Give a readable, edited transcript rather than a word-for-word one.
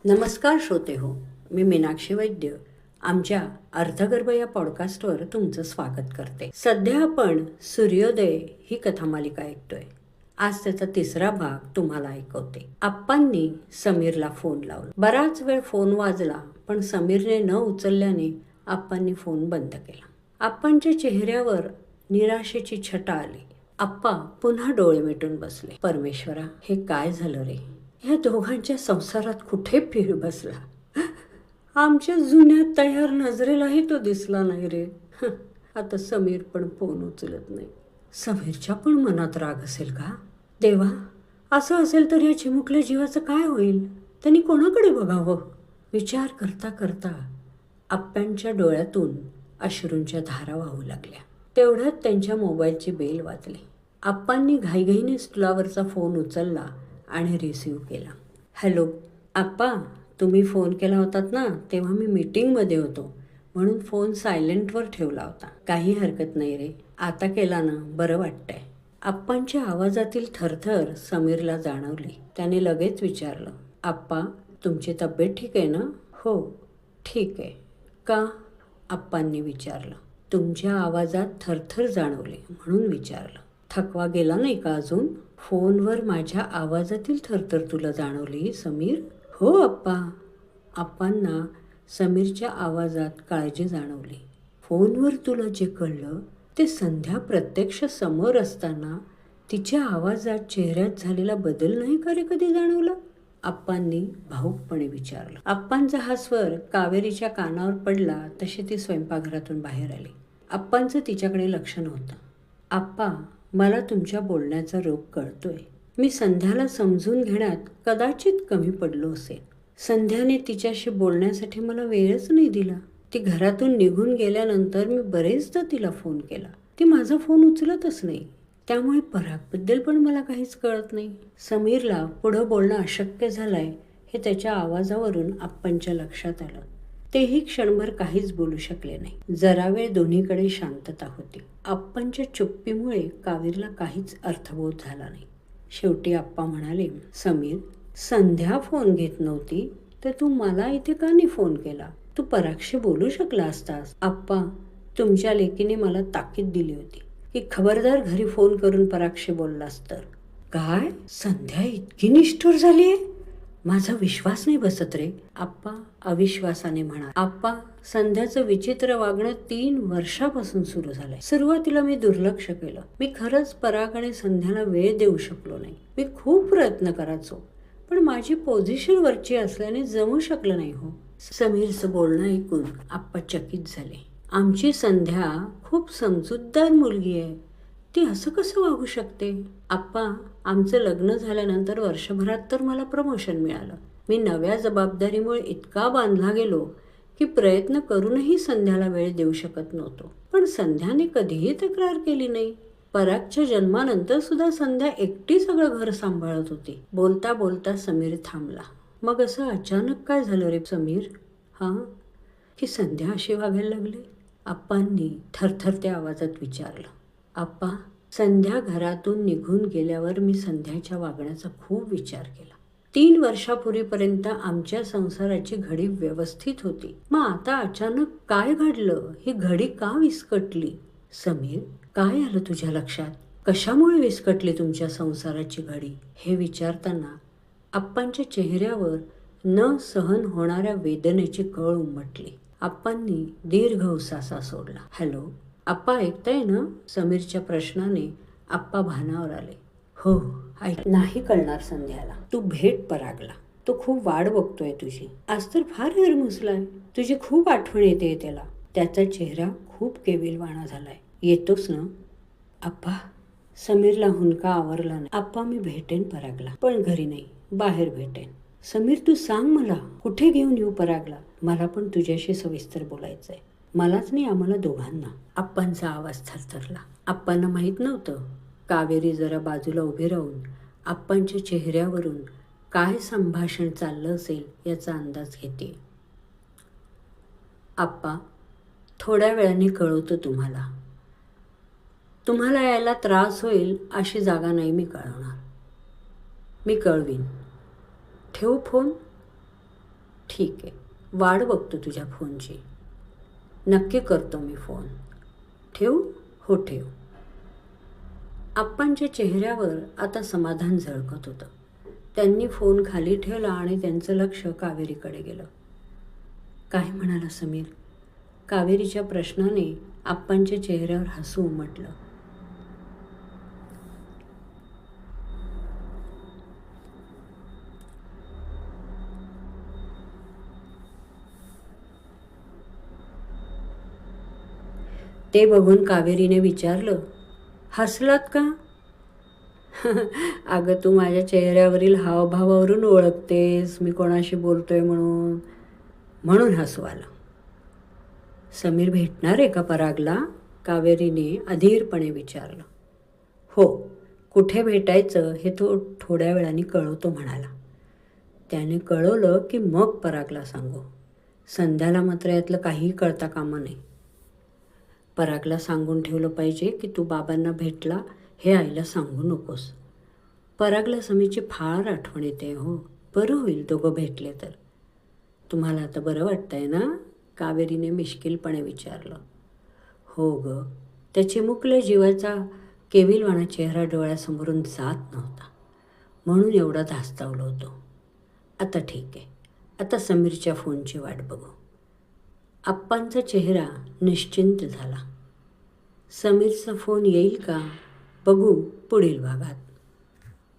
नमस्कार श्रोते हो, मी मीनाक्षी वैद्य आमच्या अर्थगर्भ या पॉडकास्टवर तुमचं स्वागत करते. सध्या आपण सूर्योदय ही कथामालिका ऐकतोय. आज त्याचा तिसरा भाग तुम्हाला ऐकवते. आप्पांनी समीरला फोन लावला. बराच वेळ फोन वाजला, पण समीरने न उचलल्याने आप्पांनी फोन बंद केला. आप्पांच्या चेहऱ्यावर निराशेची छटा आली. आप्पा पुन्हा डोळे मिटून बसले. परमेश्वरा, हे काय झालं रे? या दोघांच्या संसारात कुठे पीळ बसला? आमच्या जुन्या तयार नजरेलाही तो दिसला नाही रे. आता समीर पण फोन उचलत नाही. समीरच्या पण मनात राग असेल का? देवा, असं असेल तर या चिमुकल्या जीवाचं काय होईल? त्यांनी कोणाकडे बघावं? विचार करता करता आप्पांच्या डोळ्यातून अश्रूंच्या धारा वाहू लागल्या. तेवढ्यात त्यांच्या मोबाईलची बेल वाजली. आप्पांनी घाईघाईने स्टुलावरचा फोन उचलला आणि रिसीव्ह केला. हॅलो आप्पा, तुम्ही फोन केला होतात ना, तेव्हा मी मीटिंगमध्ये होतो म्हणून फोन सायलेंटवर ठेवला होता. काही हरकत नाही रे, आता केला ना, बरं वाटतंय. आप्पांच्या आवाजातील थरथर समीरला जाणवली. त्याने लगेच विचारलं, आप्पा तुमची तब्येत ठीक आहे ना? हो ठीक आहे. का? आप्पांनी विचारलं. तुमच्या आवाजात थरथर जाणवली म्हणून विचारलं. थकवा गेला नाही का अजून? फोनवर माझ्या आवाजातील थरथर तुला जाणवली समीर? हो आप्पा. आप्पांना समीरच्या आवाजात काळजी जाणवली. फोनवर तुला जे कळलं ते संध्या प्रत्यक्ष समोर असताना तिच्या आवाजात चेहऱ्यात झालेला बदल नाही का रे कधी जाणवला? आप्पांनी भाऊकपणे विचारलं. आप्पांचा हा स्वर कावेरीच्या कानावर पडला तशी ती स्वयंपाकघरातून बाहेर आली. आप्पांचं तिच्याकडे लक्ष नव्हतं. आप्पा, मला तुमच्या बोलण्याचा रोग कळतोय. मी संध्याला समजून घेण्यात कदाचित कमी पडलो असेल. संध्याने तिच्याशी बोलण्यासाठी मला वेळच नाही दिला. ती घरातून निघून गेल्यानंतर मी बरेचदा तिला फोन केला. ती माझा फोन उचलतच नाही. त्यामुळे परागबद्दल पण मला काहीच कळत नाही. समीरला पुढं बोलणं अशक्य झालंय हे त्याच्या आवाजावरून आप्पांच्या लक्षात आलं. तेही क्षणभर काहीच बोलू शकले नाही. जरा वेळ दोन्हीकडे शांतता होती. आप्पांच्या चुप्पीमुळे कावेरीला काहीच अर्थबोध झाला नाही. शेवटी आप्पा म्हणाले, समीर, संध्या फोन घेत नव्हती तर तू मला इथे का नाही फोन केला? तू परागशी बोलू शकला असतास. आप्पा, तुमच्या लेकीने मला ताकीद दिली होती की खबरदार घरी फोन करून परागशी बोललास तर. काय? संध्या इतकी निष्ठुर झालीये? माझा विश्वास नाही बसत रे. आप्पा अविश्वासाने म्हणाले. आप्पा, संध्याचं विचित्र वागणं 3 वर्षापासून सुरू झालंय. सुरुवातीला मी दुर्लक्ष केलं. मी खरंच पराग आणि संध्याला वेळ देऊ शकलो नाही. मी खूप प्रयत्न करायचो, पण माझी पोझिशन वरची असल्याने जमू शकलं नाही हो. समीरचं बोलणं ऐकून आप्पा चकित झाले. आमची संध्या खूप समजूतदार मुलगी आहे. ती असं कसं वागू शकते? आप्पा, आमचं लग्न झाल्यानंतर वर्षभरात तर मला प्रमोशन मिळालं. मी नव्या जबाबदारीमुळे इतका बांधला गेलो की प्रयत्न करूनही संध्याला वेळ देऊ शकत नव्हतो. पण संध्याने कधीही तक्रार केली नाही. परागच्या जन्मानंतर सुद्धा संध्या एकटी सगळं घर सांभाळत होती. बोलता बोलता समीर थांबला. मग असं अचानक काय झालं रे समीर? हां, की संध्या अशी वागायला लागली? आप्पांनी थरथरत्या आवाजात विचारलं. आप्पा, संध्या घरातून निघून गेल्यावर मी संध्याच्या वागण्याचा खूप विचार केला. 3 वर्षापूर्वीपर्यंत आमच्या संसाराची घडी व्यवस्थित होती. मग आता अचानक काय घडलं? ही घडी का विस्कटली? समीर, काय आलं तुझ्या लक्षात? कशामुळे विस्कटली तुमच्या संसाराची घडी? हे विचारताना आप्पांच्या चेहऱ्यावर न सहन होणाऱ्या वेदनेची कळ उमटली. आप्पांनी दीर्घ उसासा सोडला. हॅलो आप्पा, ऐकताय ना? समीरच्या प्रश्नाने आप्पा भानावर आले. हो ऐक. नाही कळणार संध्याला. तू भेट परागला. तो खूप वाट बघतोय तुझी. आज तर फार हिरमुसलाय. तुझी खूप आठवण येते त्याला. त्याचा चेहरा खूप केविलवाणा झालाय. येतोस ना? आप्पा, समीरला हुंदका आवरला नाही. आप्पा, मी भेटेन परागला, पण घरी नाही, बाहेर भेटेन. समीर, तू सांग मला, कुठे घेऊन येऊ परागला? मला पण तुझ्याशी सविस्तर बोलायचंय. मलाच नाही, आम्हाला दोघांना. आप्पांचा आवाज थरथरला. आप्पांना माहीत नव्हतं कावेरी जरा बाजूला उभी राहून आप्पांच्या चेहऱ्यावरून काय संभाषण चाललं असेल याचा अंदाज घेते. आप्पा, थोड्या वेळाने कळवतो तुम्हाला. तुम्हाला यायला त्रास होईल अशी जागा नाही मी कळवणार. मी कळवीन. ठेवू फोन? ठीक आहे, वाट बघतो तुझ्या फोनची. नक्की करतो मी फोन. ठेवू? हो ठेव. आप्पांच्या चेहऱ्यावर आता समाधान झळकत होतं. त्यांनी फोन खाली ठेवला आणि त्यांचं लक्ष कावेरीकडे गेलं. काय म्हणाला समीर? कावेरीच्या प्रश्नाने आप्पांच्या चेहऱ्यावर हसू उमटलं. ते बघून कावेरीने विचारलं, हसलात का? अगं तू माझ्या चेहऱ्यावरील हावभावावरून ओळखतेस मी कोणाशी बोलतोय म्हणून हसू आलं. समीर भेटणार आहे का परागला? कावेरीने अधीरपणे विचारलं. हो, कुठे भेटायचं हे तो थोड्या वेळाने कळवतो म्हणाला. त्याने कळवलं की मग परागला सांगू. संध्याला मात्र यातलं काहीही कळता कामा नये. परागला सांगून ठेवलं पाहिजे की तू बाबांना भेटला हे आईला सांगू नकोस. परागला समीची फार आठवण येते हो. बरं होईल दोघं भेटले तर. तुम्हाला आता बरं वाटतंय ना? कावेरीने मिश्किलपणे विचारलं. हो ग. त्या चिमुकल्या जीवाचा केविलवाणा चेहरा डोळ्यासमोरून जात नव्हता, म्हणून एवढा धास्तावलो होतो. आता ठीक आहे, आता समीरच्या फोनची वाट बघू. आप्पांचा चेहरा निश्चिंत झाला. समीरचा फोन येईल का? बघू पुढील भागात.